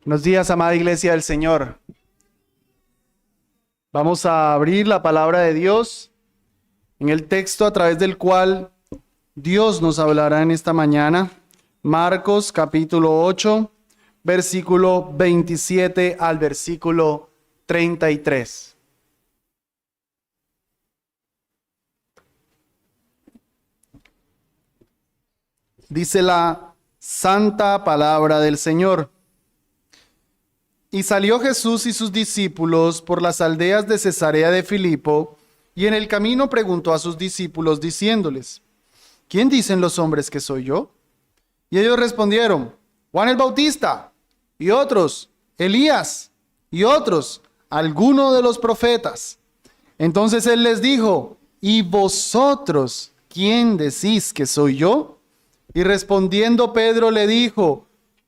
Buenos días, amada Iglesia del Señor. Vamos a abrir la palabra de Dios en el texto a través del cual Dios nos hablará en esta mañana. Marcos capítulo 8, versículo 27 al versículo 33. Dice la santa palabra del Señor. Y salió Jesús y sus discípulos por las aldeas de Cesarea de Filipo, y en el camino preguntó a sus discípulos diciéndoles: ¿Quién dicen los hombres que soy yo? Y ellos respondieron: Juan el Bautista, y otros, Elías, y otros, alguno de los profetas. Entonces él les dijo: ¿Y vosotros quién decís que soy yo? Y respondiendo Pedro le dijo: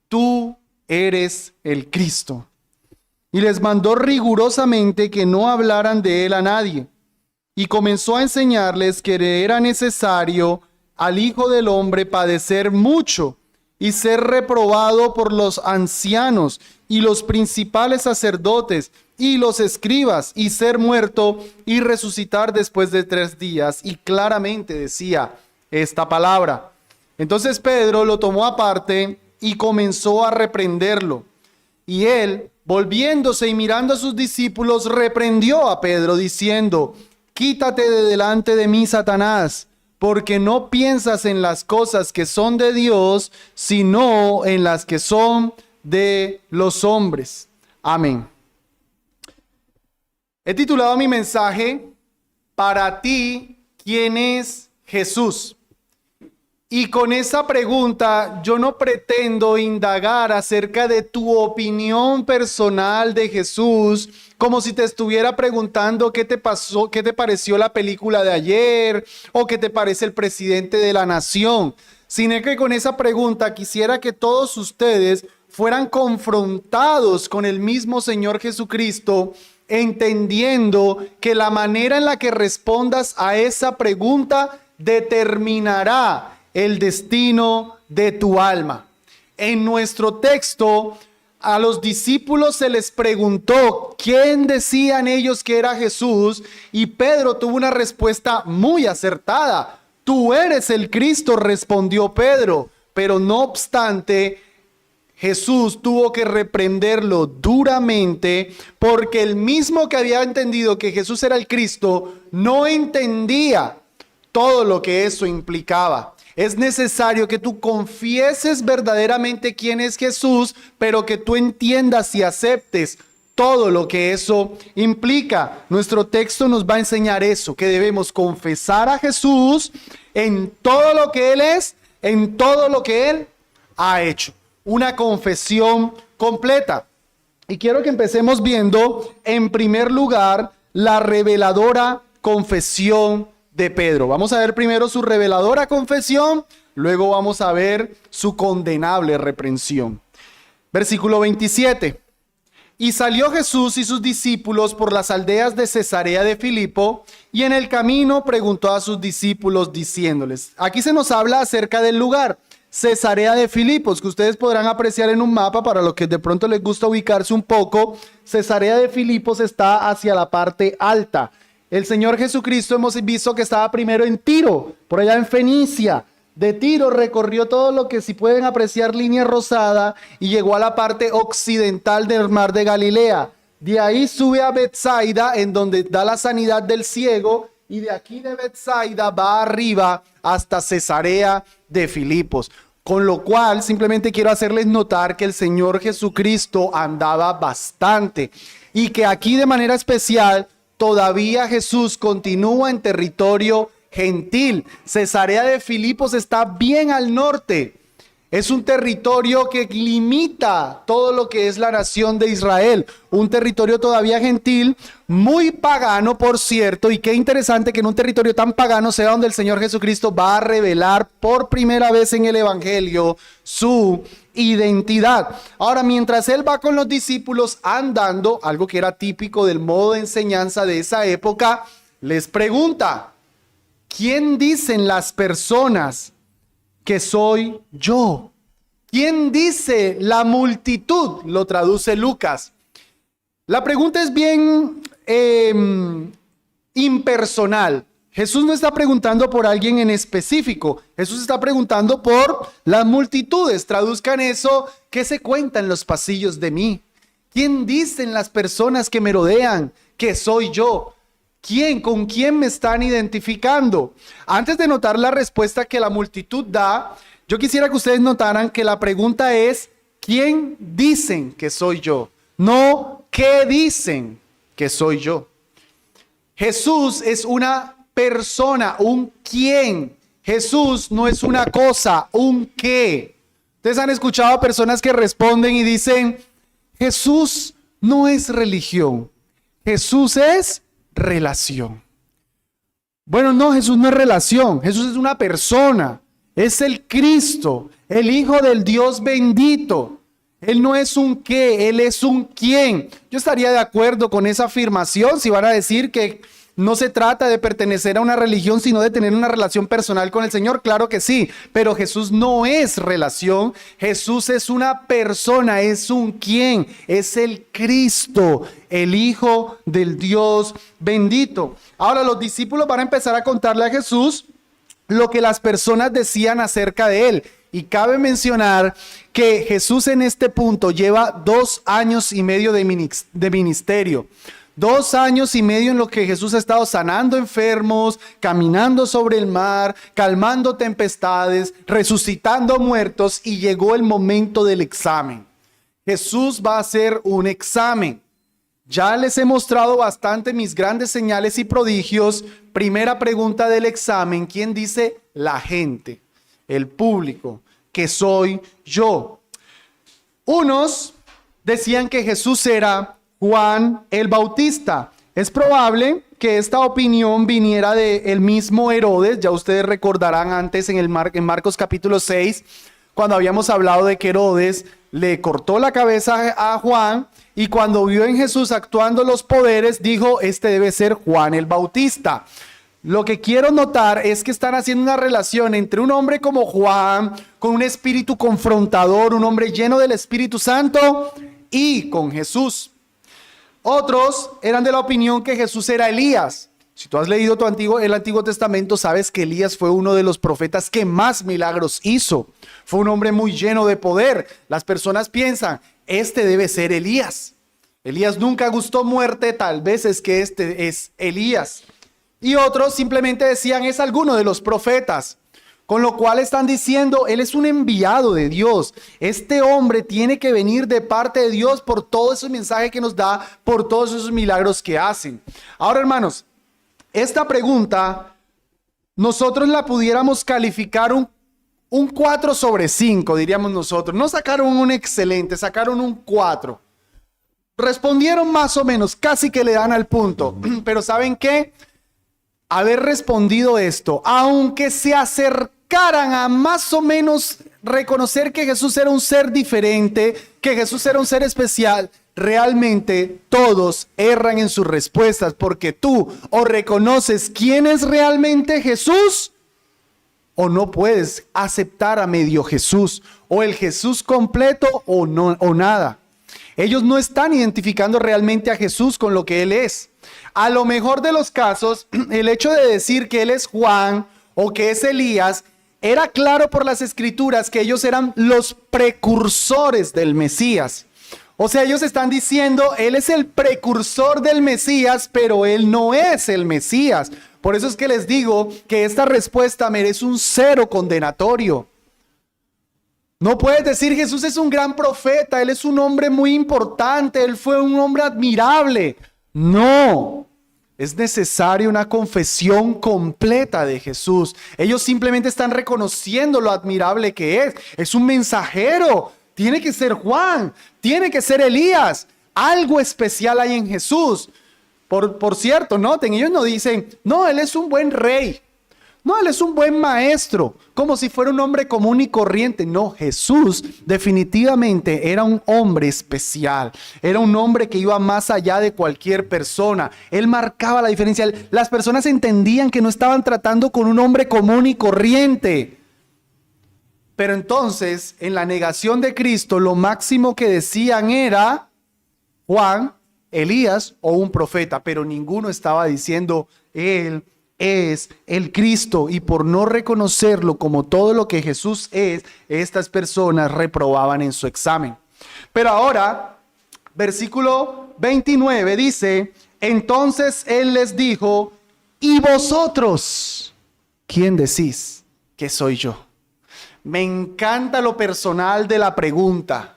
Tú eres el Cristo. Y les mandó rigurosamente que no hablaran de él a nadie. Y comenzó a enseñarles que era necesario al Hijo del Hombre padecer mucho y ser reprobado por los ancianos y los principales sacerdotes y los escribas, y ser muerto y resucitar después de 3 días. Y claramente decía esta palabra. Entonces Pedro lo tomó aparte y comenzó a reprenderlo. Y él, volviéndose y mirando a sus discípulos, reprendió a Pedro diciendo: Quítate de delante de mí, Satanás, porque no piensas en las cosas que son de Dios, sino en las que son de los hombres. Amén. He titulado mi mensaje: Para ti, ¿quién es Jesús? Y con esa pregunta yo no pretendo indagar acerca de tu opinión personal de Jesús, como si te estuviera preguntando qué te pasó, qué te pareció la película de ayer, o qué te parece el presidente de la nación, sino que con esa pregunta quisiera que todos ustedes fueran confrontados con el mismo Señor Jesucristo, entendiendo que la manera en la que respondas a esa pregunta determinará el destino de tu alma. En nuestro texto, a los discípulos se les preguntó quién decían ellos que era Jesús, y Pedro tuvo una respuesta muy acertada. Tú eres el Cristo, respondió Pedro. Pero no obstante, Jesús tuvo que reprenderlo duramente, porque el mismo que había entendido que Jesús era el Cristo no entendía todo lo que eso implicaba. Es necesario que tú confieses verdaderamente quién es Jesús, pero que tú entiendas y aceptes todo lo que eso implica. Nuestro texto nos va a enseñar eso, que debemos confesar a Jesús en todo lo que Él es, en todo lo que Él ha hecho. Una confesión completa. Y quiero que empecemos viendo, en primer lugar, la reveladora confesión de Pedro. Vamos a ver primero su reveladora confesión, luego vamos a ver su condenable reprensión. Versículo 27. Y salió Jesús y sus discípulos por las aldeas de Cesarea de Filipo, y en el camino preguntó a sus discípulos diciéndoles. Aquí se nos habla acerca del lugar, Cesarea de Filipos, que ustedes podrán apreciar en un mapa para los que de pronto les gusta ubicarse un poco. Cesarea de Filipos está hacia la parte alta. El Señor Jesucristo hemos visto que estaba primero en Tiro, por allá en Fenicia. De Tiro recorrió todo lo que si pueden apreciar línea rosada y llegó a la parte occidental del mar de Galilea. De ahí sube a Betsaida, en donde da la sanidad del ciego, y de aquí de Betsaida va arriba hasta Cesarea de Filipos. Con lo cual simplemente quiero hacerles notar que el Señor Jesucristo andaba bastante y que aquí de manera especial todavía Jesús continúa en territorio gentil. Cesarea de Filipos está bien al norte. Es un territorio que limita todo lo que es la nación de Israel. Un territorio todavía gentil, muy pagano, por cierto. Y qué interesante que en un territorio tan pagano sea donde el Señor Jesucristo va a revelar por primera vez en el Evangelio su identidad. Ahora, mientras él va con los discípulos andando, algo que era típico del modo de enseñanza de esa época, les pregunta: ¿quién dicen las personas que soy yo? ¿Quién dice la multitud? Lo traduce Lucas. La pregunta es bien impersonal. Jesús no está preguntando por alguien en específico. Jesús está preguntando por las multitudes. Traduzcan eso. ¿Qué se cuenta en los pasillos de mí? ¿Quién dicen las personas que me rodean que soy yo? ¿Quién? ¿Con quién me están identificando? Antes de notar la respuesta que la multitud da, yo quisiera que ustedes notaran que la pregunta es, ¿quién dicen que soy yo? No, ¿qué dicen que soy yo? Jesús es una persona, un quién. Jesús no es una cosa, un qué. Ustedes han escuchado a personas que responden y dicen, Jesús no es religión, Jesús es relación. Bueno, no, Jesús no es relación, Jesús es una persona, es el Cristo, el Hijo del Dios bendito. Él no es un qué, Él es un quién. Yo estaría de acuerdo con esa afirmación si van a decir que no se trata de pertenecer a una religión, sino de tener una relación personal con el Señor. Claro que sí, pero Jesús no es relación. Jesús es una persona, es un quién, es el Cristo, el Hijo del Dios bendito. Ahora los discípulos van a empezar a contarle a Jesús lo que las personas decían acerca de él. Y cabe mencionar que Jesús en este punto lleva 2 años y medio de ministerio. 2 años y medio en los que Jesús ha estado sanando enfermos, caminando sobre el mar, calmando tempestades, resucitando muertos, y llegó el momento del examen. Jesús va a hacer un examen. Ya les he mostrado bastante mis grandes señales y prodigios. Primera pregunta del examen, ¿quién dice? La gente, el público, que soy yo. Unos decían que Jesús era Juan el Bautista. Es probable que esta opinión viniera del mismo Herodes. Ya ustedes recordarán antes en Marcos capítulo 6, cuando habíamos hablado de que Herodes le cortó la cabeza a Juan, y cuando vio en Jesús actuando los poderes, dijo, este debe ser Juan el Bautista. Lo que quiero notar es que están haciendo una relación entre un hombre como Juan, con un espíritu confrontador, un hombre lleno del Espíritu Santo, y con Jesús. Otros eran de la opinión que Jesús era Elías. Si tú has leído el Antiguo Testamento, sabes que Elías fue uno de los profetas que más milagros hizo. Fue un hombre muy lleno de poder. Las personas piensan, este debe ser Elías. Elías nunca gustó muerte, tal vez es que este es Elías. Y otros simplemente decían, es alguno de los profetas. Con lo cual están diciendo, él es un enviado de Dios. Este hombre tiene que venir de parte de Dios por todo ese mensaje que nos da, por todos esos milagros que hacen. Ahora, hermanos, esta pregunta nosotros la pudiéramos calificar un 4 sobre 5, diríamos nosotros. No sacaron un excelente, sacaron un 4. Respondieron más o menos, casi que le dan al punto. Pero ¿saben qué? Haber respondido esto, aunque se acercaran a más o menos reconocer que Jesús era un ser diferente, que Jesús era un ser especial, realmente todos erran en sus respuestas, porque tú o reconoces quién es realmente Jesús, o no puedes aceptar a medio Jesús, o el Jesús completo o no, o nada. Ellos no están identificando realmente a Jesús con lo que Él es. A lo mejor de los casos, el hecho de decir que Él es Juan o que es Elías, era claro por las Escrituras que ellos eran los precursores del Mesías. O sea, ellos están diciendo, Él es el precursor del Mesías, pero Él no es el Mesías. Por eso es que les digo que esta respuesta merece un 0 condenatorio. No puedes decir Jesús es un gran profeta, Él es un hombre muy importante, Él fue un hombre admirable. No, es necesaria una confesión completa de Jesús. Ellos simplemente están reconociendo lo admirable que es. Es un mensajero, tiene que ser Juan, tiene que ser Elías. Algo especial hay en Jesús. Por cierto, noten, ellos no dicen, no, Él es un buen rey. No, Él es un buen maestro, como si fuera un hombre común y corriente. No, Jesús definitivamente era un hombre especial. Era un hombre que iba más allá de cualquier persona. Él marcaba la diferencia. Las personas entendían que no estaban tratando con un hombre común y corriente. Pero entonces, en la negación de Cristo, lo máximo que decían era Juan, Elías o un profeta, pero ninguno estaba diciendo Él es el Cristo, y por no reconocerlo como todo lo que Jesús es, estas personas reprobaban en su examen. Pero ahora, versículo 29 dice, entonces Él les dijo, ¿y vosotros quién decís que soy yo? Me encanta lo personal de la pregunta.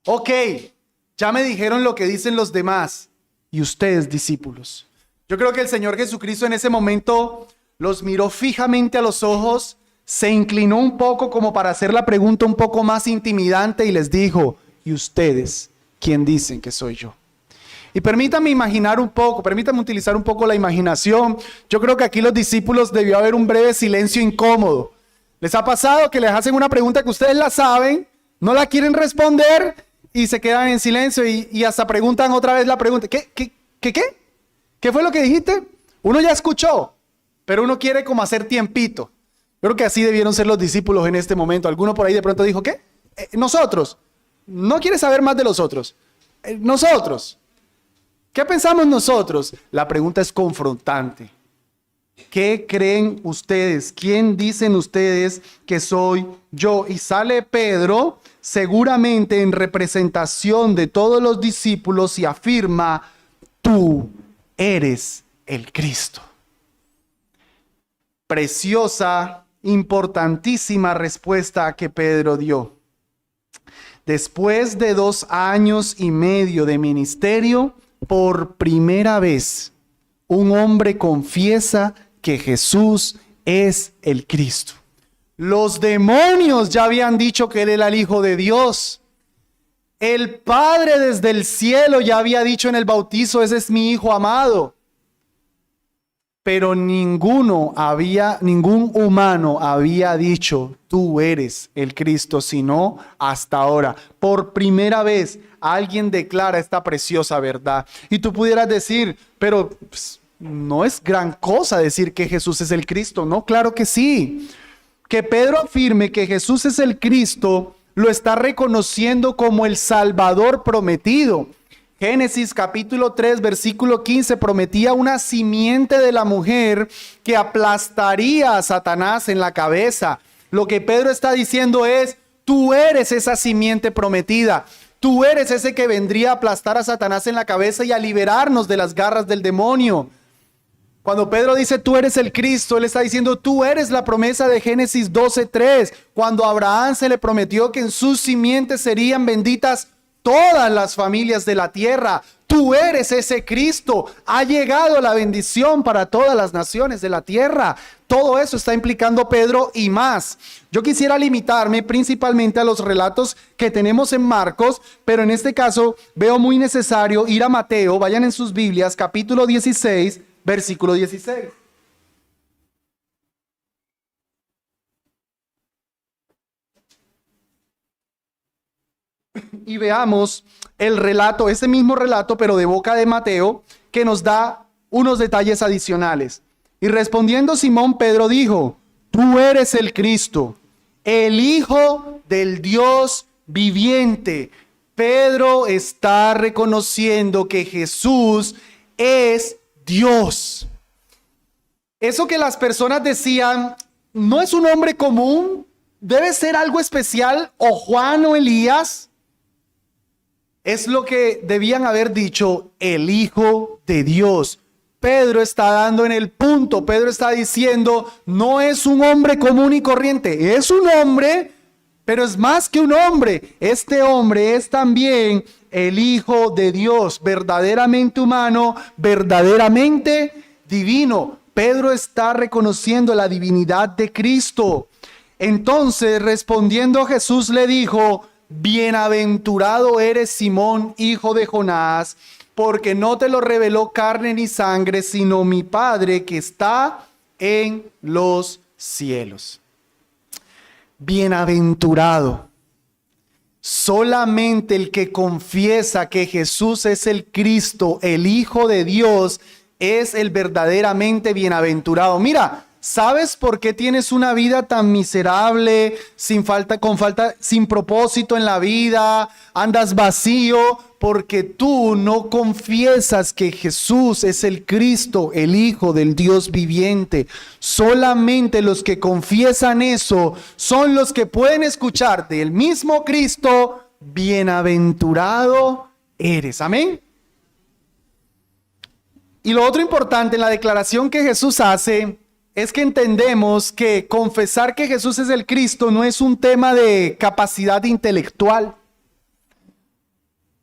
Ok, ya me dijeron lo que dicen los demás. ¿Y ustedes, discípulos? Yo creo que el Señor Jesucristo en ese momento los miró fijamente a los ojos, se inclinó un poco como para hacer la pregunta un poco más intimidante y les dijo, ¿y ustedes quién dicen que soy yo? Y permítanme imaginar un poco, permítanme utilizar un poco la imaginación. Yo creo que aquí los discípulos debió haber un breve silencio incómodo. ¿Les ha pasado que les hacen una pregunta que ustedes la saben, no la quieren responder y se quedan en silencio y hasta preguntan otra vez la pregunta? ¿Qué? ¿Qué fue lo que dijiste? Uno ya escuchó, pero uno quiere como hacer tiempito. Creo que así debieron ser los discípulos en este momento. Alguno por ahí de pronto dijo, ¿qué? Nosotros. No quiere saber más de los otros. Nosotros. ¿Qué pensamos nosotros? La pregunta es confrontante. ¿Qué creen ustedes? ¿Quién dicen ustedes que soy yo? Y sale Pedro, seguramente en representación de todos los discípulos, y afirma, tú eres el Cristo. Preciosa, importantísima respuesta que Pedro dio. Después de 2 años y medio de ministerio, por primera vez, un hombre confiesa que Jesús es el Cristo. Los demonios ya habían dicho que Él era el Hijo de Dios. El Padre desde el cielo ya había dicho en el bautizo, ese es mi Hijo amado. Pero ningún humano había dicho, tú eres el Cristo, sino hasta ahora. Por primera vez alguien declara esta preciosa verdad. Y tú pudieras decir, pero no es gran cosa decir que Jesús es el Cristo. No, claro que sí. Que Pedro afirme que Jesús es el Cristo, lo está reconociendo como el Salvador prometido. Génesis capítulo 3, versículo 15 prometía una simiente de la mujer que aplastaría a Satanás en la cabeza. Lo que Pedro está diciendo es, tú eres esa simiente prometida. Tú eres ese que vendría a aplastar a Satanás en la cabeza y a liberarnos de las garras del demonio. Cuando Pedro dice tú eres el Cristo, él está diciendo tú eres la promesa de Génesis 12:3. Cuando a Abraham se le prometió que en sus simientes serían benditas todas las familias de la tierra. Tú eres ese Cristo. Ha llegado la bendición para todas las naciones de la tierra. Todo eso está implicando Pedro y más. Yo quisiera limitarme principalmente a los relatos que tenemos en Marcos, pero en este caso veo muy necesario ir a Mateo. Vayan en sus Biblias, capítulo 16, versículo 16. Y veamos el relato, ese mismo relato, pero de boca de Mateo, que nos da unos detalles adicionales. Y respondiendo Simón Pedro dijo, tú eres el Cristo, el Hijo del Dios viviente. Pedro está reconociendo que Jesús es Dios. Eso que las personas decían, no es un hombre común, debe ser algo especial, o Juan o Elías. Es lo que debían haber dicho, el Hijo de Dios. Pedro está dando en el punto. Pedro está diciendo, no es un hombre común y corriente. Es un hombre, pero es más que un hombre. Este hombre es también el Hijo de Dios, verdaderamente humano, verdaderamente divino. Pedro está reconociendo la divinidad de Cristo. Entonces, respondiendo Jesús le dijo, bienaventurado eres Simón, hijo de Jonás, porque no te lo reveló carne ni sangre, sino mi Padre que está en los cielos. Bienaventurado. Solamente el que confiesa que Jesús es el Cristo, el Hijo de Dios, es el verdaderamente bienaventurado. Mira, ¿sabes por qué tienes una vida tan miserable, sin propósito en la vida? Andas vacío porque tú no confiesas que Jesús es el Cristo, el Hijo del Dios viviente. Solamente los que confiesan eso son los que pueden escuchar del mismo Cristo: bienaventurado eres. Amén. Y lo otro importante en la declaración que Jesús hace es que entendemos que confesar que Jesús es el Cristo no es un tema de capacidad intelectual.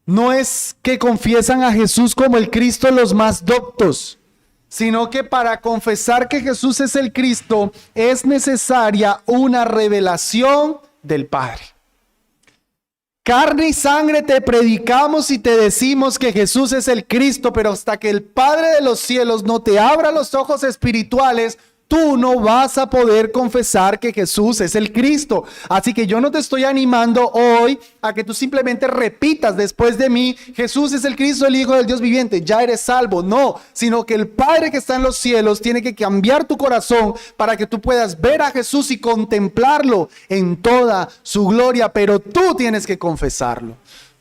No es que confiesan a Jesús como el Cristo los más doctos, sino que para confesar que Jesús es el Cristo es necesaria una revelación del Padre. Carne y sangre te predicamos y te decimos que Jesús es el Cristo, pero hasta que el Padre de los cielos no te abra los ojos espirituales, tú no vas a poder confesar que Jesús es el Cristo. Así que yo no te estoy animando hoy a que tú simplemente repitas después de mí: Jesús es el Cristo, el Hijo del Dios viviente, ya eres salvo. No, sino que el Padre que está en los cielos tiene que cambiar tu corazón para que tú puedas ver a Jesús y contemplarlo en toda su gloria. Pero tú tienes que confesarlo.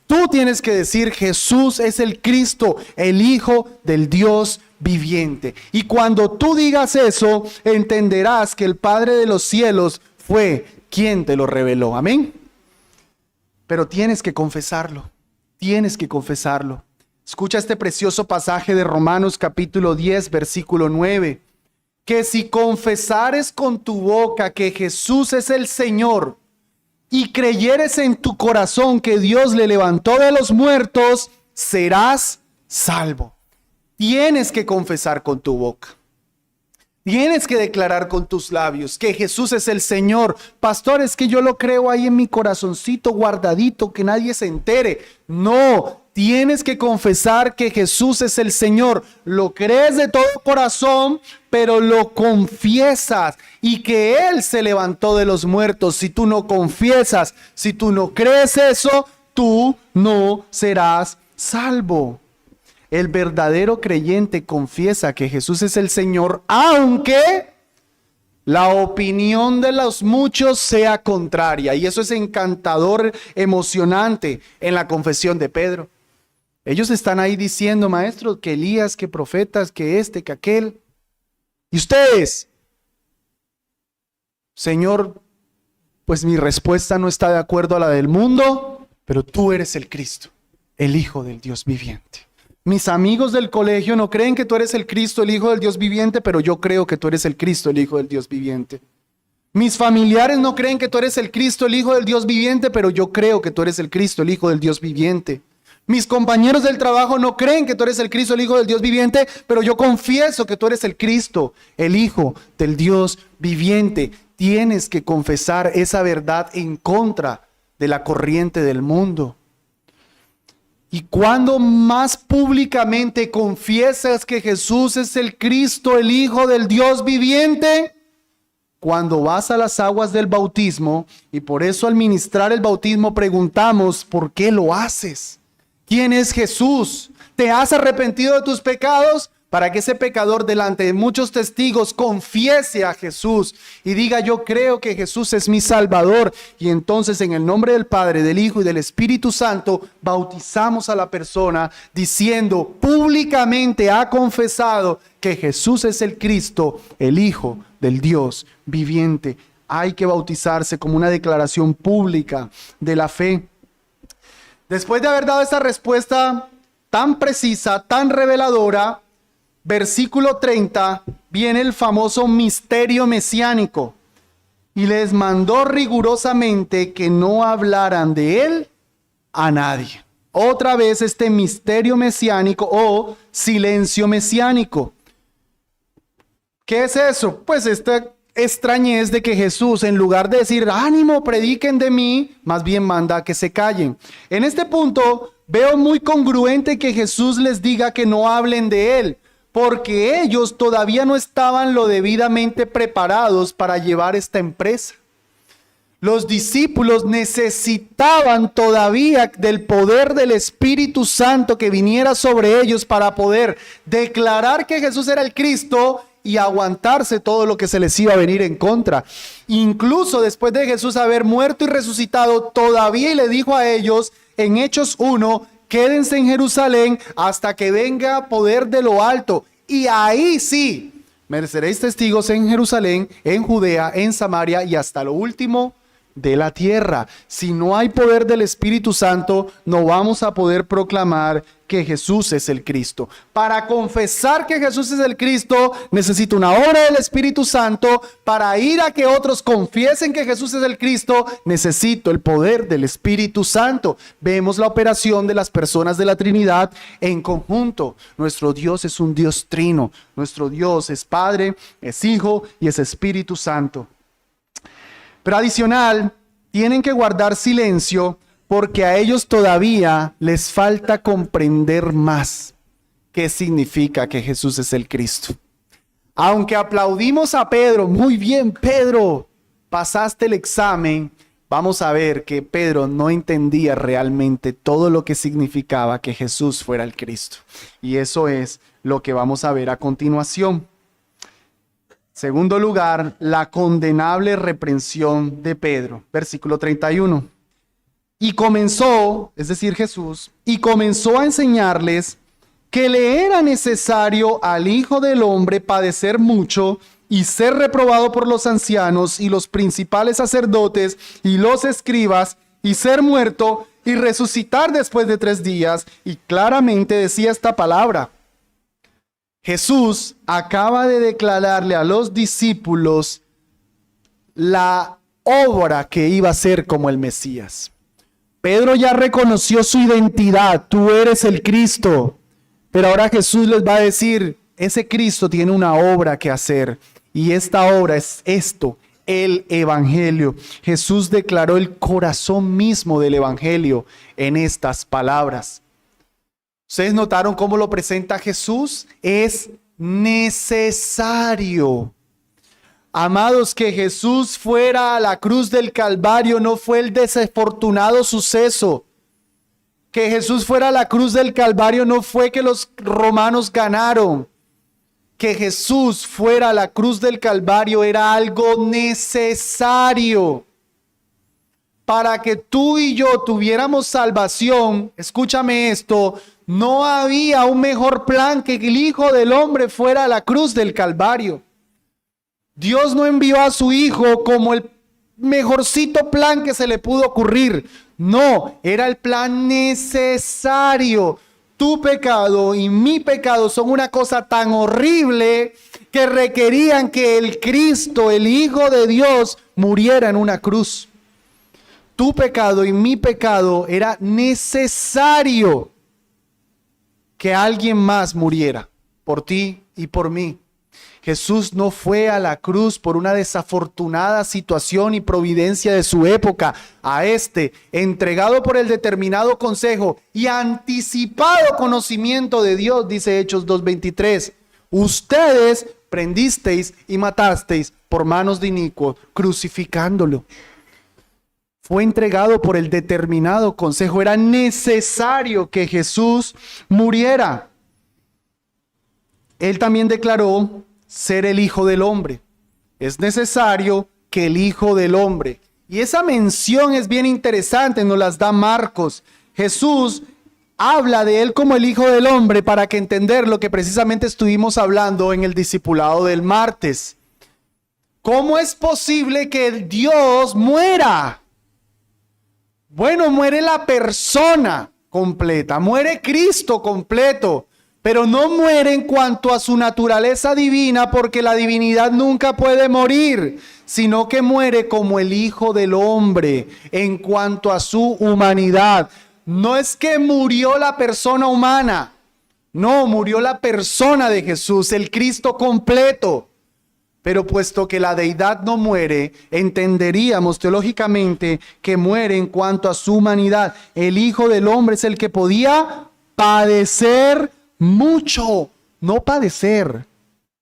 Tú tienes que decir: Jesús es el Cristo, el Hijo del Dios viviente. Y cuando tú digas eso, entenderás que el Padre de los cielos fue quien te lo reveló. Amén. Pero tienes que confesarlo. Tienes que confesarlo. Escucha este precioso pasaje de Romanos capítulo 10, versículo 9. Que si confesares con tu boca que Jesús es el Señor y creyeres en tu corazón que Dios le levantó de los muertos, serás salvo. Tienes que confesar con tu boca. Tienes que declarar con tus labios que Jesús es el Señor. Pastor, es que yo lo creo ahí en mi corazoncito guardadito, que nadie se entere. No, tienes que confesar que Jesús es el Señor. Lo crees de todo corazón, pero lo confiesas, y que Él se levantó de los muertos. Si tú no confiesas, si tú no crees eso, tú no serás salvo. El verdadero creyente confiesa que Jesús es el Señor, aunque la opinión de los muchos sea contraria. Y eso es encantador, emocionante en la confesión de Pedro. Ellos están ahí diciendo: maestro, que Elías, que profetas, que este, que aquel. ¿Y ustedes? Señor, pues mi respuesta no está de acuerdo a la del mundo, pero tú eres el Cristo, el Hijo del Dios viviente. Mis amigos del colegio no creen que tú eres el Cristo, el Hijo del Dios viviente, pero yo creo que tú eres el Cristo, el Hijo del Dios viviente. Mis familiares no creen que tú eres el Cristo, el Hijo del Dios viviente, pero yo creo que tú eres el Cristo, el Hijo del Dios viviente. Mis compañeros del trabajo no creen que tú eres el Cristo, el Hijo del Dios viviente, pero yo confieso que tú eres el Cristo, el Hijo del Dios viviente. Tienes que confesar esa verdad en contra de la corriente del mundo. Y cuando más públicamente confiesas que Jesús es el Cristo, el Hijo del Dios viviente, cuando vas a las aguas del bautismo. Y por eso al ministrar el bautismo preguntamos: ¿por qué lo haces? ¿Quién es Jesús? ¿Te has arrepentido de tus pecados? Para que ese pecador delante de muchos testigos confiese a Jesús y diga: yo creo que Jesús es mi Salvador. Y entonces, en el nombre del Padre, del Hijo y del Espíritu Santo, bautizamos a la persona diciendo: públicamente ha confesado que Jesús es el Cristo, el Hijo del Dios viviente. Hay que bautizarse como una declaración pública de la fe. Después de haber dado esa respuesta tan precisa, tan reveladora, versículo 30, viene el famoso misterio mesiánico. Y les mandó rigurosamente que no hablaran de él a nadie. Otra vez este misterio mesiánico o silencio mesiánico. ¿Qué es eso? Pues esta extrañez de que Jesús, en lugar de decir: ánimo, prediquen de mí, más bien manda a que se callen. En este punto veo muy congruente que Jesús les diga que no hablen de él, porque ellos todavía no estaban lo debidamente preparados para llevar esta empresa. Los discípulos necesitaban todavía del poder del Espíritu Santo que viniera sobre ellos para poder declarar que Jesús era el Cristo y aguantarse todo lo que se les iba a venir en contra. Incluso después de Jesús haber muerto y resucitado, todavía le dijo a ellos en Hechos 1, quédense en Jerusalén hasta que venga poder de lo alto. Y ahí sí, me seréis testigos en Jerusalén, en Judea, en Samaria y hasta lo último de la tierra. Si no hay poder del Espíritu Santo, no vamos a poder proclamar que Jesús es el Cristo. Para confesar que Jesús es el Cristo, necesito una obra del Espíritu Santo. Para ir a que otros confiesen que Jesús es el Cristo, necesito el poder del Espíritu Santo. Vemos la operación de las personas de la Trinidad en conjunto. Nuestro Dios es un Dios trino. Nuestro Dios es Padre, es Hijo y es Espíritu Santo. Pero adicional, tienen que guardar silencio porque a ellos todavía les falta comprender más qué significa que Jesús es el Cristo. Aunque aplaudimos a Pedro, muy bien Pedro, pasaste el examen, vamos a ver que Pedro no entendía realmente todo lo que significaba que Jesús fuera el Cristo. Y eso es lo que vamos a ver a continuación. Segundo lugar, la condenable reprensión de Pedro. Versículo 31. Y comenzó, es decir, Jesús, y comenzó a enseñarles que le era necesario al Hijo del Hombre padecer mucho y ser reprobado por los ancianos y los principales sacerdotes y los escribas y ser muerto y resucitar después de 3 días. Y claramente decía esta palabra. Jesús acaba de declararle a los discípulos la obra que iba a ser como el Mesías. Pedro ya reconoció su identidad, tú eres el Cristo. Pero ahora Jesús les va a decir, ese Cristo tiene una obra que hacer. Y esta obra es esto, el Evangelio. Jesús declaró el corazón mismo del Evangelio en estas palabras. ¿Ustedes notaron cómo lo presenta Jesús? Es necesario. Amados, que Jesús fuera a la cruz del Calvario no fue el desafortunado suceso. Que Jesús fuera a la cruz del Calvario no fue que los romanos ganaron. Que Jesús fuera a la cruz del Calvario era algo necesario. Para que tú y yo tuviéramos salvación, escúchame esto, no había un mejor plan que el Hijo del Hombre fuera a la cruz del Calvario. Dios no envió a su Hijo como el mejorcito plan que se le pudo ocurrir. No, era el plan necesario. Tu pecado y mi pecado son una cosa tan horrible que requerían que el Cristo, el Hijo de Dios, muriera en una cruz. Tu pecado y mi pecado era necesario que alguien más muriera por ti y por mí. Jesús no fue a la cruz por una desafortunada situación y providencia de su época. Entregado por el determinado consejo y anticipado conocimiento de Dios, dice Hechos 2:23. Ustedes prendisteis y matasteis por manos de inicuos, crucificándolo. Fue entregado por el determinado consejo. Era necesario que Jesús muriera. Él también declaró ser el Hijo del Hombre. Es necesario que el Hijo del Hombre. Y esa mención es bien interesante, nos las da Marcos. Jesús habla de él como el Hijo del Hombre para que entender lo que precisamente estuvimos hablando en el discipulado del martes. ¿Cómo es posible que Dios muera? Bueno, muere la persona completa, muere Cristo completo, pero no muere en cuanto a su naturaleza divina, porque la divinidad nunca puede morir, sino que muere como el Hijo del Hombre en cuanto a su humanidad. No es que murió la persona humana, no, murió la persona de Jesús, el Cristo completo. Pero puesto que la deidad no muere, entenderíamos teológicamente que muere en cuanto a su humanidad. El Hijo del Hombre es el que podía padecer mucho, no padecer,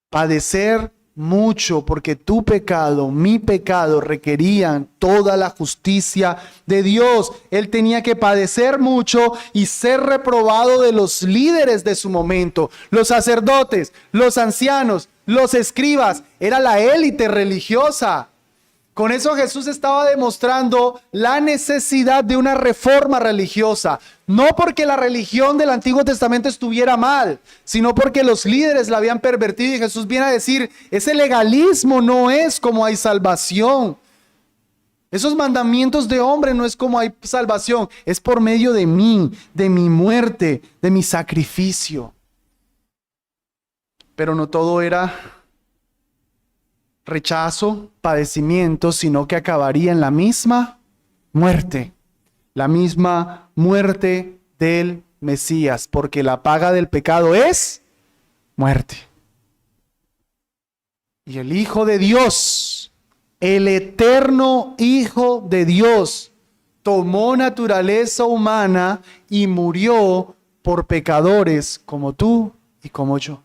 padecer mucho, porque tu pecado, mi pecado requerían toda la justicia de Dios. Él tenía que padecer mucho y ser reprobado de los líderes de su momento, los sacerdotes, los ancianos, los escribas, era la élite religiosa. Con eso Jesús estaba demostrando la necesidad de una reforma religiosa. No porque la religión del Antiguo Testamento estuviera mal, sino porque los líderes la habían pervertido y Jesús viene a decir, ese legalismo no es como hay salvación. Esos mandamientos de hombre no es como hay salvación, es por medio de mí, de mi muerte, de mi sacrificio. Pero no todo era rechazo, padecimiento, sino que acabaría en la misma muerte del Mesías, porque la paga del pecado es muerte. Y el Hijo de Dios, el eterno Hijo de Dios, tomó naturaleza humana y murió por pecadores como tú y como yo.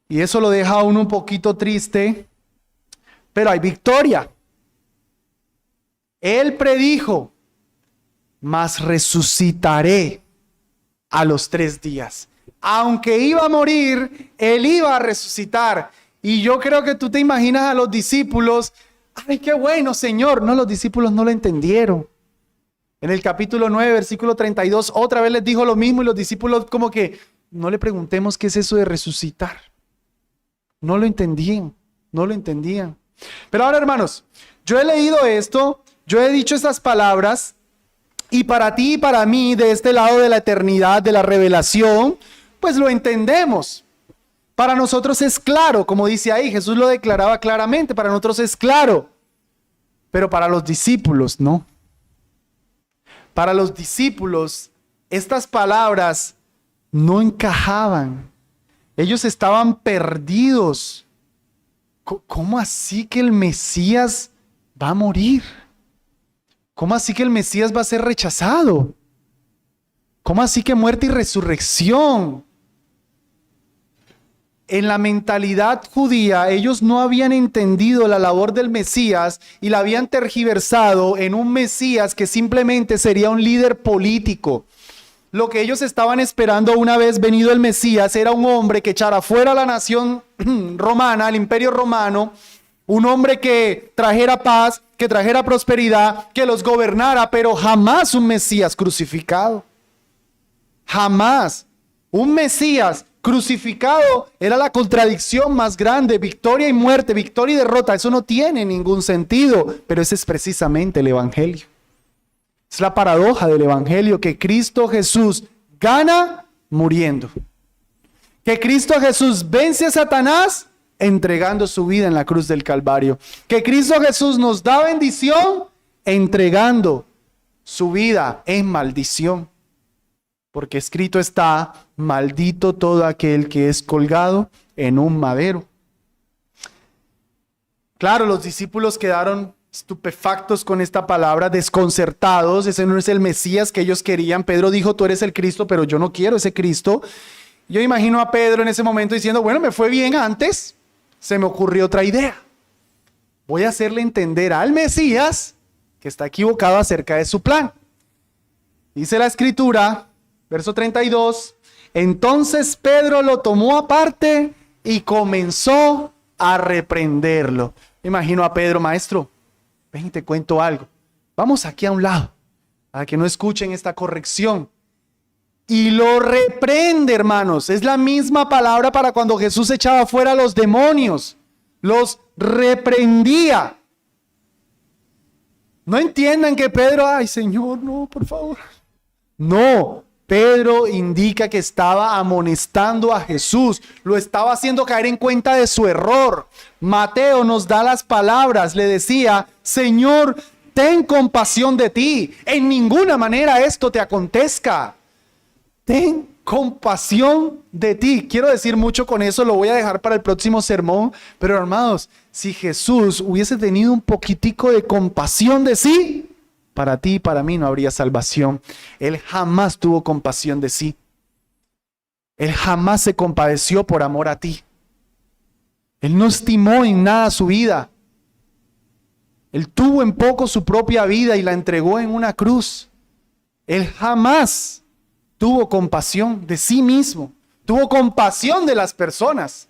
Y eso lo deja a uno un poquito triste, pero hay victoria. Él predijo, mas resucitaré a los 3 días. Aunque iba a morir, Él iba a resucitar. Y yo creo que tú te imaginas a los discípulos, ¡ay, qué bueno, Señor! No, los discípulos no lo entendieron. En el capítulo 9, versículo 32, otra vez les dijo lo mismo y los discípulos como que, no le preguntemos qué es eso de resucitar. No lo entendían. Pero ahora, hermanos, yo he leído esto, yo he dicho estas palabras, y para ti y para mí, de este lado de la eternidad, de la revelación, pues lo entendemos. Para nosotros es claro, como dice ahí, Jesús lo declaraba claramente, para nosotros es claro, pero para los discípulos no. Para los discípulos, estas palabras no encajaban. Ellos estaban perdidos. ¿Cómo así que el Mesías va a morir? ¿Cómo así que el Mesías va a ser rechazado? ¿Cómo así que muerte y resurrección? En la mentalidad judía, ellos no habían entendido la labor del Mesías y la habían tergiversado en un Mesías que simplemente sería un líder político. Lo que ellos estaban esperando una vez venido el Mesías era un hombre que echara fuera a la nación romana, al imperio romano, un hombre que trajera paz, que trajera prosperidad, que los gobernara, pero jamás un Mesías crucificado. Jamás. Un Mesías crucificado era la contradicción más grande, victoria y muerte, victoria y derrota. Eso no tiene ningún sentido, pero ese es precisamente el Evangelio. Es la paradoja del Evangelio, que Cristo Jesús gana muriendo. Que Cristo Jesús vence a Satanás entregando su vida en la cruz del Calvario. Que Cristo Jesús nos da bendición entregando su vida en maldición. Porque escrito está, maldito todo aquel que es colgado en un madero. Claro, los discípulos quedaron estupefactos con esta palabra, desconcertados. Ese no es el Mesías que ellos querían. Pedro dijo, tú eres el Cristo, pero yo no quiero ese Cristo. Yo imagino a Pedro en ese momento diciendo, bueno, me fue bien antes, se me ocurrió otra idea. Voy a hacerle entender al Mesías que está equivocado acerca de su plan. Dice la Escritura, verso 32, entonces Pedro lo tomó aparte y comenzó a reprenderlo. Imagino a Pedro, maestro, ven y te cuento algo. Vamos aquí a un lado, para que no escuchen esta corrección. Y lo reprende, hermanos. Es la misma palabra para cuando Jesús echaba fuera a los demonios. Los reprendía. No entiendan que Pedro, ay Señor, no, por favor. No, Pedro indica que estaba amonestando a Jesús. Lo estaba haciendo caer en cuenta de su error. Mateo nos da las palabras. Le decía, Señor, ten compasión de ti. En ninguna manera esto te acontezca. Ten compasión de ti. Quiero decir mucho con eso, lo voy a dejar para el próximo sermón. Pero hermanos, si Jesús hubiese tenido un poquitico de compasión de sí, para ti y para mí no habría salvación. Él jamás tuvo compasión de sí. Él jamás se compadeció por amor a ti. Él no estimó en nada su vida. Él tuvo en poco su propia vida y la entregó en una cruz. Él jamás tuvo compasión de sí mismo. tuvo compasión de las personas,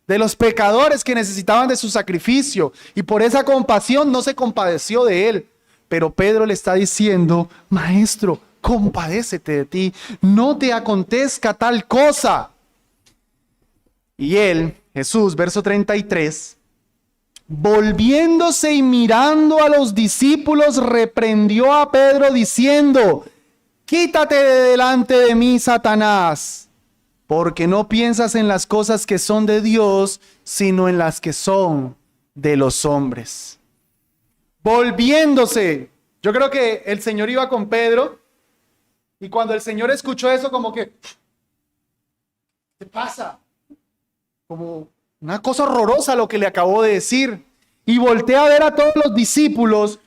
de los pecadores que necesitaban de su sacrificio, y por esa compasión no se compadeció de él. Pero Pedro le está diciendo: Maestro, compadécete de ti, no te acontezca tal cosa. Y él, Jesús, verso 33, volviéndose y mirando a los discípulos, reprendió a Pedro diciendo: quítate de delante de mí, Satanás, porque no piensas en las cosas que son de Dios, sino en las que son de los hombres. Volviéndose. Yo creo que el Señor iba con Pedro, y cuando el Señor escuchó eso, como que, ¿qué pasa? Como una cosa horrorosa lo que le acabó de decir. Y voltea a ver a todos los discípulos,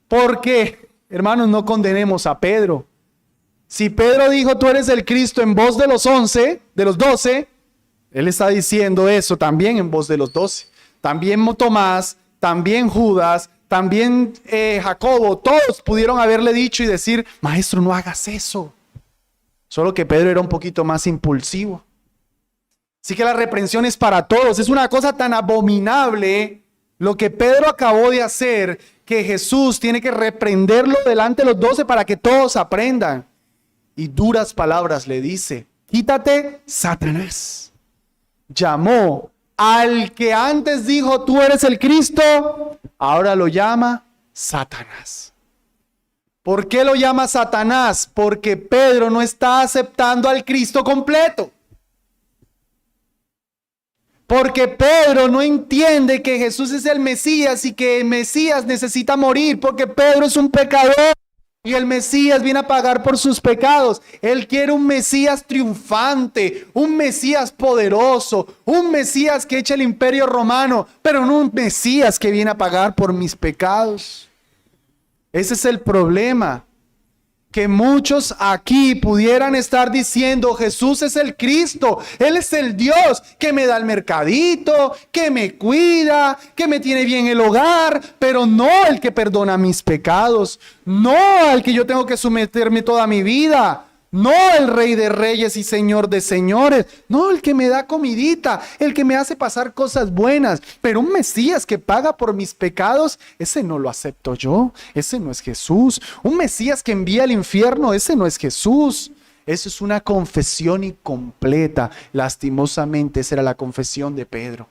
porque, hermanos, no condenemos a Pedro. Si Pedro dijo: tú eres el Cristo, en voz de los 11, de los 12, él está diciendo eso también en voz de los 12. También Tomás, también Judas, también Jacobo, todos pudieron haberle dicho y decir: Maestro, no hagas eso. Solo que Pedro era un poquito más impulsivo. Así que la reprensión es para todos. Es una cosa tan abominable lo que Pedro acabó de hacer, que Jesús tiene que reprenderlo delante de los 12 para que todos aprendan. Y duras palabras le dice: quítate, Satanás. Llamó al que antes dijo: tú eres el Cristo, ahora lo llama Satanás. ¿Por qué lo llama Satanás? Porque Pedro no está aceptando al Cristo completo. Porque Pedro no entiende que Jesús es el Mesías y que el Mesías necesita morir, porque Pedro es un pecador y el Mesías viene a pagar por sus pecados. Él quiere un Mesías triunfante, un Mesías poderoso, un Mesías que eche el imperio romano, pero no un Mesías que viene a pagar por mis pecados. Ese es el problema. Que muchos aquí pudieran estar diciendo: Jesús es el Cristo, Él es el Dios que me da el mercadito, que me cuida, que me tiene bien el hogar, pero no el que perdona mis pecados, no al que yo tengo que someterme toda mi vida, no el Rey de Reyes y Señor de Señores, no el que me da comidita, el que me hace pasar cosas buenas, pero un Mesías que paga por mis pecados, ese no lo acepto yo, ese no es Jesús. Un Mesías que envía al infierno, ese no es Jesús. Eso es una confesión incompleta. Lastimosamente, esa era la confesión de Pedro.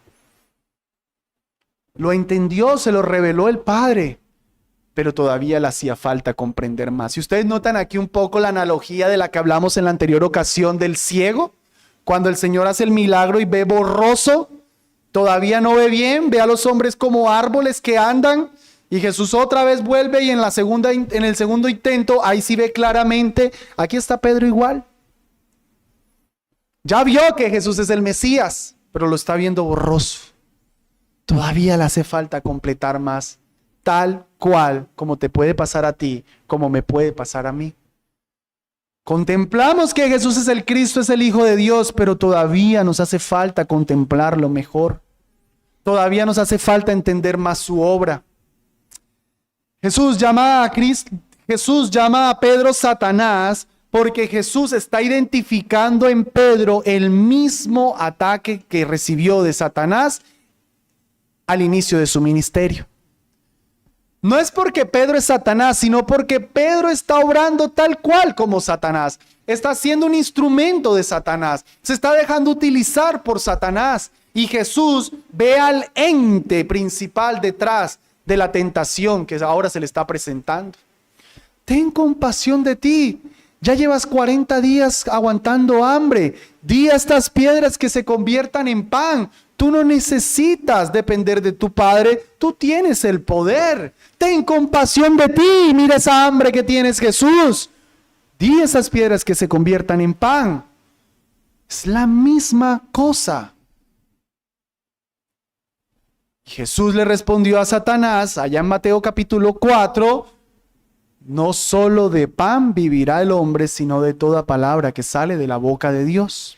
Lo entendió, se lo reveló el Padre, pero todavía le hacía falta comprender más. Si ustedes notan aquí un poco la analogía de la que hablamos en la anterior ocasión del ciego, cuando el Señor hace el milagro y ve borroso, todavía no ve bien, ve a los hombres como árboles que andan, y Jesús otra vez vuelve y en el segundo intento, ahí sí ve claramente. Aquí está Pedro igual. Ya vio que Jesús es el Mesías, pero lo está viendo borroso. Todavía le hace falta completar más. Tal cual como te puede pasar a ti, como me puede pasar a mí. Contemplamos que Jesús es el Cristo, es el Hijo de Dios, pero todavía nos hace falta contemplarlo mejor. Todavía nos hace falta entender más su obra. Jesús llama a Pedro Satanás porque Jesús está identificando en Pedro el mismo ataque que recibió de Satanás al inicio de su ministerio. No es porque Pedro es Satanás, sino porque Pedro está obrando tal cual como Satanás. Está siendo un instrumento de Satanás. Se está dejando utilizar por Satanás. Y Jesús ve al ente principal detrás de la tentación que ahora se le está presentando. Ten compasión de ti. Ya llevas 40 días aguantando hambre. Di a estas piedras que se conviertan en pan. Tú no necesitas depender de tu Padre, tú tienes el poder. Ten compasión de ti, mira esa hambre que tienes, Jesús. Di a esas piedras que se conviertan en pan. Es la misma cosa. Jesús le respondió a Satanás, allá en Mateo capítulo 4, no solo de pan vivirá el hombre, sino de toda palabra que sale de la boca de Dios.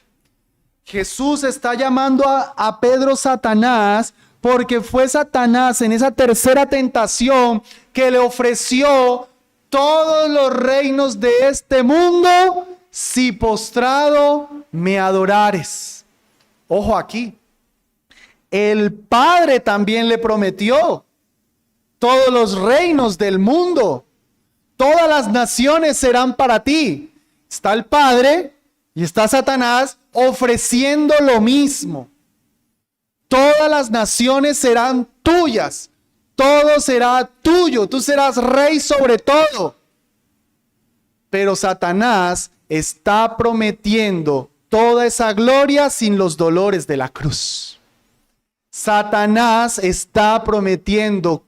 Jesús está llamando a Pedro Satanás porque fue Satanás en esa tercera tentación que le ofreció todos los reinos de este mundo si postrado me adorares. Ojo aquí. El Padre también le prometió todos los reinos del mundo. Todas las naciones serán para ti. Está el Padre y está Satanás ofreciendo lo mismo. Todas las naciones serán tuyas. Todo será tuyo. Tú serás rey sobre todo. Pero Satanás está prometiendo toda esa gloria sin los dolores de la cruz. Satanás está prometiendo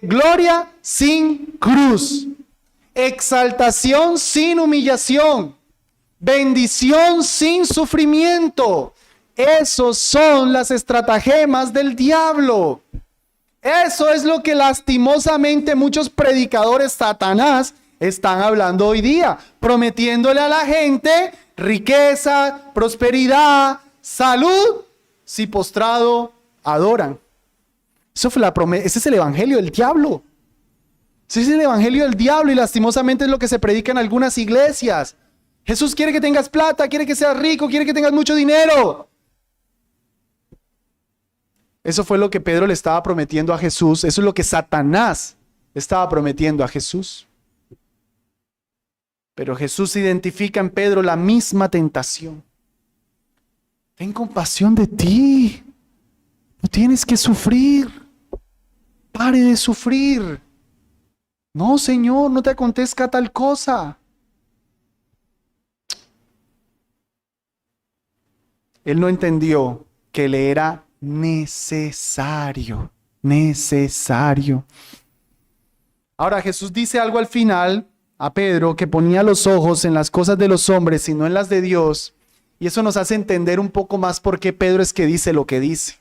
gloria sin cruz, exaltación sin humillación, bendición sin sufrimiento. Esos son las estratagemas del diablo. Eso es lo que lastimosamente muchos predicadores Satanás están hablando hoy día, prometiéndole a la gente riqueza, prosperidad, salud, si postrado adoran. Eso fue la promesa. Ese es el evangelio del diablo. Ese es el evangelio del diablo y lastimosamente es lo que se predica en algunas iglesias. Jesús quiere que tengas plata, quiere que seas rico, quiere que tengas mucho dinero. Eso fue lo que Pedro le estaba prometiendo a Jesús. Eso es lo que Satanás estaba prometiendo a Jesús. Pero Jesús identifica en Pedro la misma tentación. Ten compasión de ti. No tienes que sufrir. Pare de sufrir. No, Señor, no te acontezca tal cosa. Él no entendió que le era necesario. Ahora Jesús dice algo al final a Pedro, que ponía los ojos en las cosas de los hombres y no en las de Dios. Y eso nos hace entender un poco más por qué Pedro es que dice lo que dice.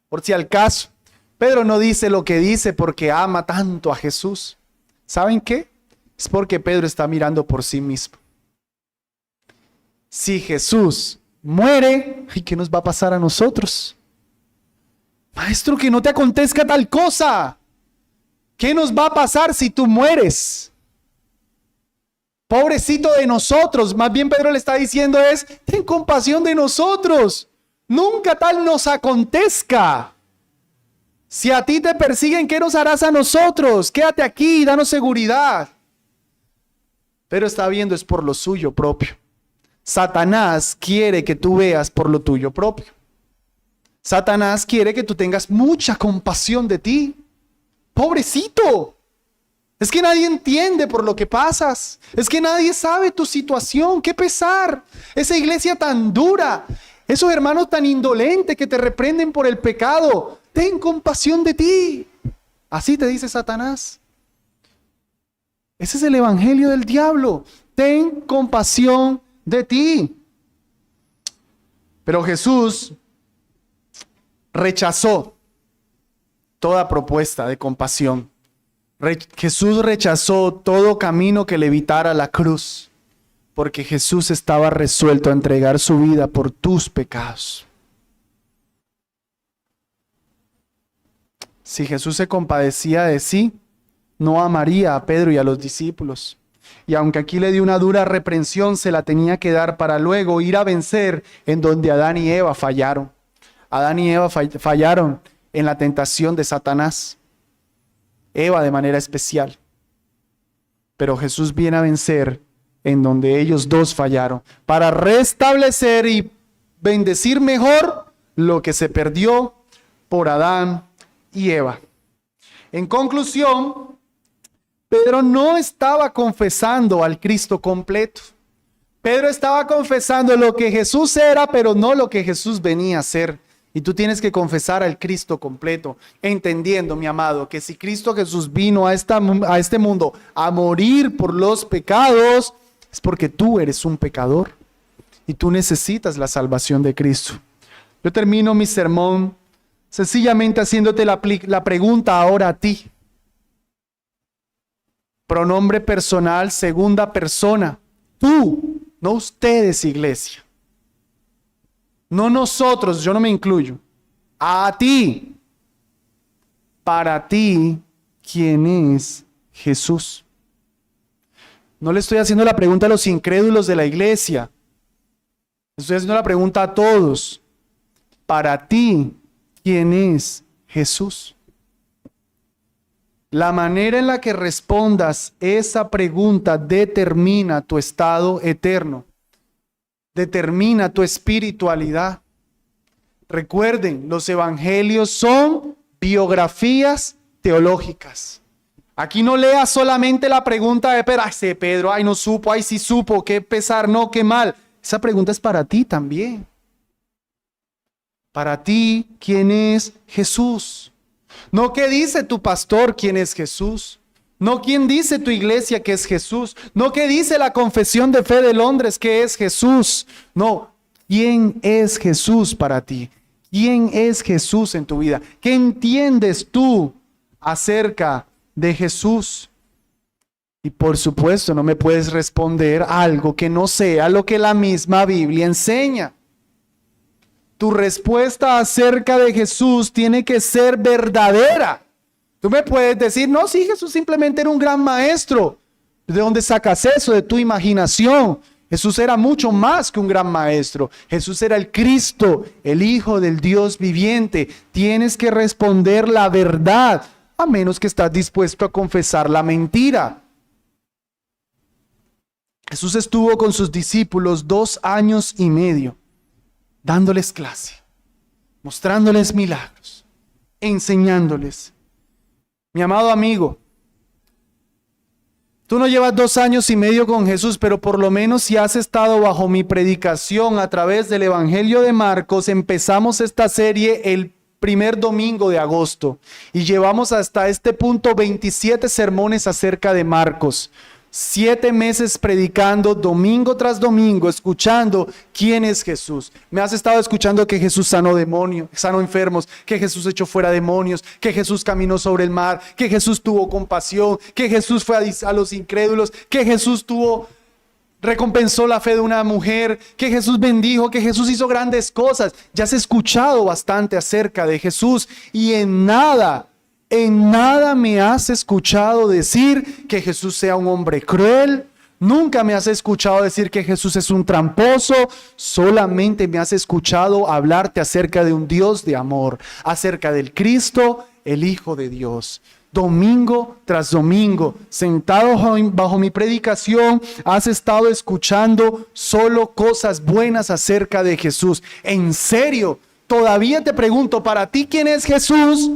Por si al caso, Pedro no dice lo que dice porque ama tanto a Jesús. ¿Saben qué? Es porque Pedro está mirando por sí mismo. Si Jesús muere, ¿y qué nos va a pasar a nosotros? Maestro, que no te acontezca tal cosa. ¿Qué nos va a pasar si tú mueres? Pobrecito de nosotros. Más bien Pedro le está diciendo ten compasión de nosotros. Nunca tal nos acontezca. Si a ti te persiguen, ¿qué nos harás a nosotros? Quédate aquí, danos seguridad. Pero está viendo es por lo suyo propio. Satanás quiere que tú veas por lo tuyo propio. Satanás quiere que tú tengas mucha compasión de ti. Pobrecito. Es que nadie entiende por lo que pasas. Es que nadie sabe tu situación. ¡Qué pesar! Esa iglesia tan dura. Esos hermanos tan indolentes que te reprenden por el pecado. Ten compasión de ti. Así te dice Satanás. Ese es el evangelio del diablo. Ten compasión de ti. Pero Jesús rechazó toda propuesta de compasión. Jesús rechazó todo camino que le evitara la cruz, porque Jesús estaba resuelto a entregar su vida por tus pecados. Si Jesús se compadecía de sí, no amaría a Pedro y a los discípulos. Y aunque aquí le dio una dura reprensión, se la tenía que dar para luego ir a vencer en donde Adán y Eva fallaron. Adán y Eva fallaron en la tentación de Satanás. Eva de manera especial. Pero Jesús viene a vencer en donde ellos dos fallaron, para restablecer y bendecir mejor lo que se perdió por Adán y Eva. En conclusión, Pedro no estaba confesando al Cristo completo. Pedro estaba confesando lo que Jesús era, pero no lo que Jesús venía a ser. Y tú tienes que confesar al Cristo completo, entendiendo, mi amado, que si Cristo Jesús vino a este mundo a morir por los pecados, es porque tú eres un pecador y tú necesitas la salvación de Cristo. Yo termino mi sermón sencillamente haciéndote la pregunta ahora a ti. Pronombre personal, segunda persona. Tú, no ustedes, iglesia. No nosotros, yo no me incluyo. A ti. Para ti, ¿quién es Jesús? No le estoy haciendo la pregunta a los incrédulos de la iglesia. Estoy haciendo la pregunta a todos. Para ti, ¿quién es Jesús? La manera en la que respondas esa pregunta determina tu estado eterno, determina tu espiritualidad. Recuerden, los evangelios son biografías teológicas. Aquí no leas solamente la pregunta de Pedro, ay, Pedro, ay, no supo, ay, sí supo, qué pesar, no, qué mal. Esa pregunta es para ti también. Para ti, ¿quién es Jesús? No qué dice tu pastor quién es Jesús. No quién dice tu iglesia que es Jesús. No qué dice la Confesión de Fe de Londres que es Jesús. No, ¿quién es Jesús para ti? ¿Quién es Jesús en tu vida? ¿Qué entiendes tú acerca de Jesús? Y por supuesto no me puedes responder algo que no sea lo que la misma Biblia enseña. Tu respuesta acerca de Jesús tiene que ser verdadera. Tú me puedes decir, no, sí, Jesús simplemente era un gran maestro. ¿De dónde sacas eso? De tu imaginación. Jesús era mucho más que un gran maestro. Jesús era el Cristo, el Hijo del Dios viviente. Tienes que responder la verdad, a menos que estás dispuesto a confesar la mentira. Jesús estuvo con sus discípulos 2 años y medio. Dándoles clase, mostrándoles milagros, enseñándoles. Mi amado amigo, tú no llevas 2 años y medio con Jesús, pero por lo menos si has estado bajo mi predicación a través del Evangelio de Marcos, empezamos esta serie el primer domingo de agosto y llevamos hasta este punto 27 sermones acerca de Marcos. 7 meses predicando domingo tras domingo, escuchando quién es Jesús. Me has estado escuchando que Jesús sanó demonios, sanó enfermos, que Jesús echó fuera demonios, que Jesús caminó sobre el mar, que Jesús tuvo compasión, que Jesús fue a los incrédulos, que Jesús recompensó la fe de una mujer, que Jesús bendijo, que Jesús hizo grandes cosas. Ya has escuchado bastante acerca de Jesús y en nada me has escuchado decir que Jesús sea un hombre cruel. Nunca me has escuchado decir que Jesús es un tramposo. Solamente me has escuchado hablarte acerca de un Dios de amor, acerca del Cristo, el Hijo de Dios. Domingo tras domingo, sentado bajo mi predicación, has estado escuchando solo cosas buenas acerca de Jesús. En serio, todavía te pregunto, ¿para ti quién es Jesús?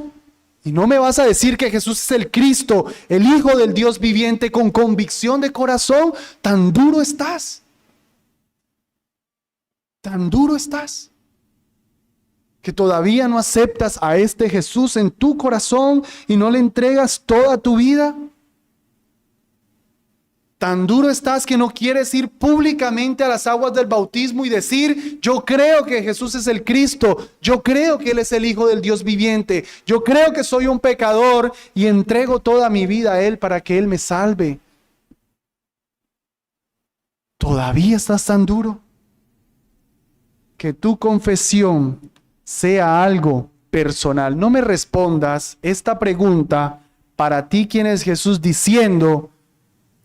Y no me vas a decir que Jesús es el Cristo, el Hijo del Dios viviente, con convicción de corazón. Tan duro estás. Tan duro estás. Que todavía no aceptas a este Jesús en tu corazón y no le entregas toda tu vida. Tan duro estás que no quieres ir públicamente a las aguas del bautismo y decir, yo creo que Jesús es el Cristo, yo creo que Él es el Hijo del Dios viviente, yo creo que soy un pecador y entrego toda mi vida a Él para que Él me salve. ¿Todavía estás tan duro? Que tu confesión sea algo personal. No me respondas esta pregunta, para ti quién es Jesús, diciendo,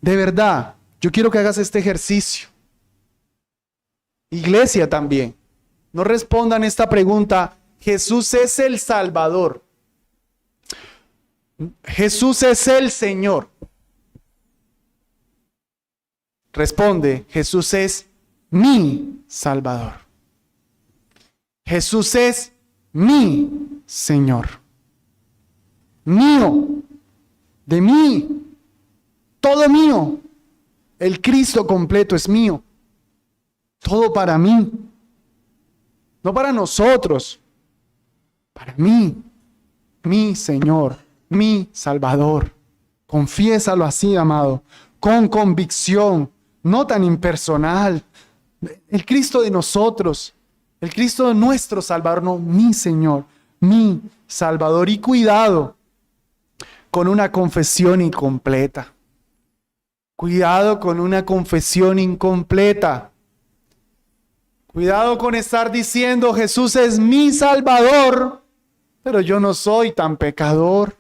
de verdad, yo quiero que hagas este ejercicio. Iglesia también. No respondan esta pregunta, Jesús es el Salvador. Jesús es el Señor. Responde, Jesús es mi Salvador. Jesús es mi Señor. Mío, de mí. Todo mío. El Cristo completo es mío. Todo para mí. No para nosotros. Para mí. Mi Señor. Mi Salvador. Confiésalo así, amado. Con convicción. No tan impersonal. El Cristo de nosotros. El Cristo de nuestro Salvador. No, mi Señor. Mi Salvador. Y cuidado con una confesión incompleta. Cuidado con una confesión incompleta. Cuidado con estar diciendo Jesús es mi Salvador, pero yo no soy tan pecador.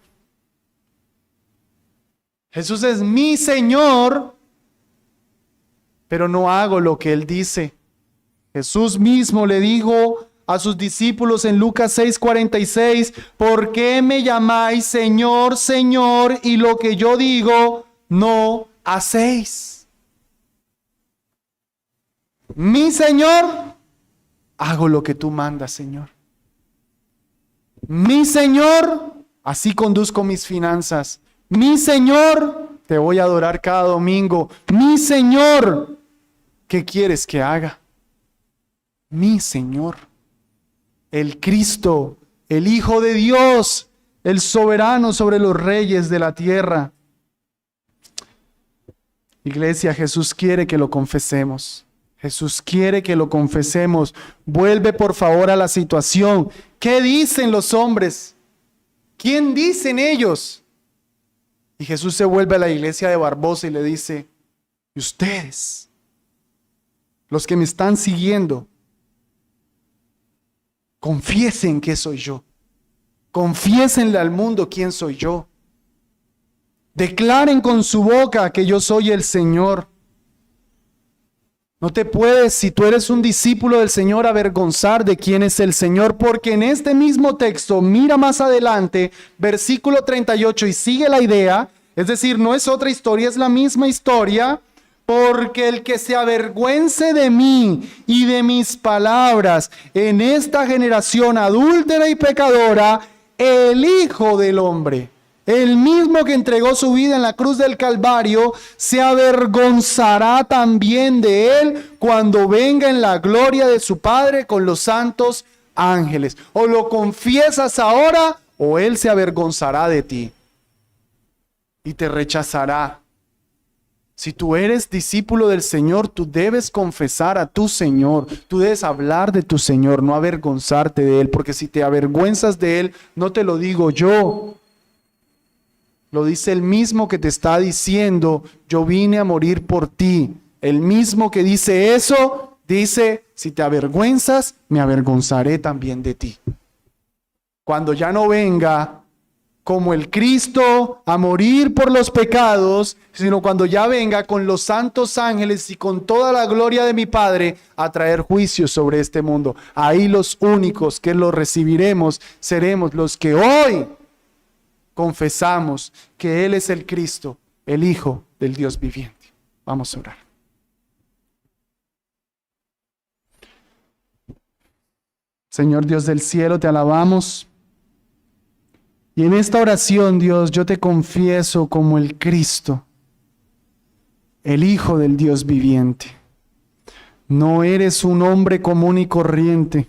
Jesús es mi Señor, pero no hago lo que Él dice. Jesús mismo le dijo a sus discípulos en Lucas 6:46, ¿por qué me llamáis Señor, Señor, y lo que yo digo no hacéis? Mi Señor, hago lo que tú mandas, Señor. Mi Señor, así conduzco mis finanzas. Mi Señor, te voy a adorar cada domingo. Mi Señor, ¿qué quieres que haga? Mi Señor, el Cristo, el Hijo de Dios, el soberano sobre los reyes de la tierra. Iglesia, Jesús quiere que lo confesemos. Jesús quiere que lo confesemos. Vuelve por favor a la situación. ¿Qué dicen los hombres? ¿Quién dicen ellos? Y Jesús se vuelve a la iglesia de Barbosa y le dice, ¿y ustedes, los que me están siguiendo, confiesen que soy yo? Confiésenle al mundo quién soy yo. Declaren con su boca que yo soy el Señor. No te puedes, si tú eres un discípulo del Señor, avergonzar de quién es el Señor, porque en este mismo texto, mira más adelante, versículo 38, y sigue la idea, es decir, no es otra historia, es la misma historia, porque el que se avergüence de mí y de mis palabras en esta generación adúltera y pecadora, el Hijo del Hombre, el mismo que entregó su vida en la cruz del Calvario, se avergonzará también de él cuando venga en la gloria de su Padre con los santos ángeles. O lo confiesas ahora, o él se avergonzará de ti y te rechazará. Si tú eres discípulo del Señor, tú debes confesar a tu Señor. Tú debes hablar de tu Señor, no avergonzarte de Él. Porque si te avergüenzas de Él, no te lo digo yo. Lo dice el mismo que te está diciendo, yo vine a morir por ti. El mismo que dice eso, dice, si te avergüenzas, me avergonzaré también de ti. Cuando ya no venga como el Cristo a morir por los pecados, sino cuando ya venga con los santos ángeles y con toda la gloria de mi Padre a traer juicio sobre este mundo. Ahí los únicos que lo recibiremos seremos los que hoy confesamos que Él es el Cristo, el Hijo del Dios viviente. Vamos a orar. Señor Dios del cielo, te alabamos. Y en esta oración, Dios, yo te confieso como el Cristo, el Hijo del Dios viviente. No eres un hombre común y corriente.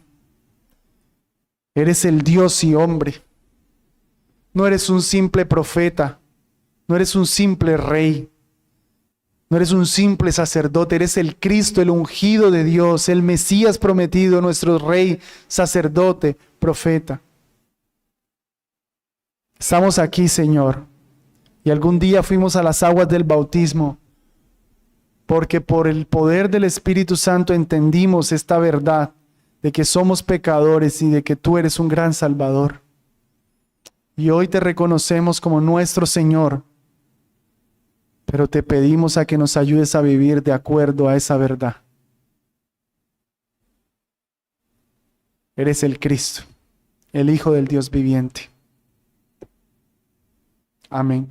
Eres el Dios y hombre. No eres un simple profeta. No eres un simple rey. No eres un simple sacerdote. Eres el Cristo, el ungido de Dios, el Mesías prometido, nuestro rey, sacerdote, profeta. Estamos aquí, Señor, y algún día fuimos a las aguas del bautismo, porque por el poder del Espíritu Santo entendimos esta verdad de que somos pecadores y de que tú eres un gran Salvador. Y hoy te reconocemos como nuestro Señor, pero te pedimos a que nos ayudes a vivir de acuerdo a esa verdad. Eres el Cristo, el Hijo del Dios viviente. Amén.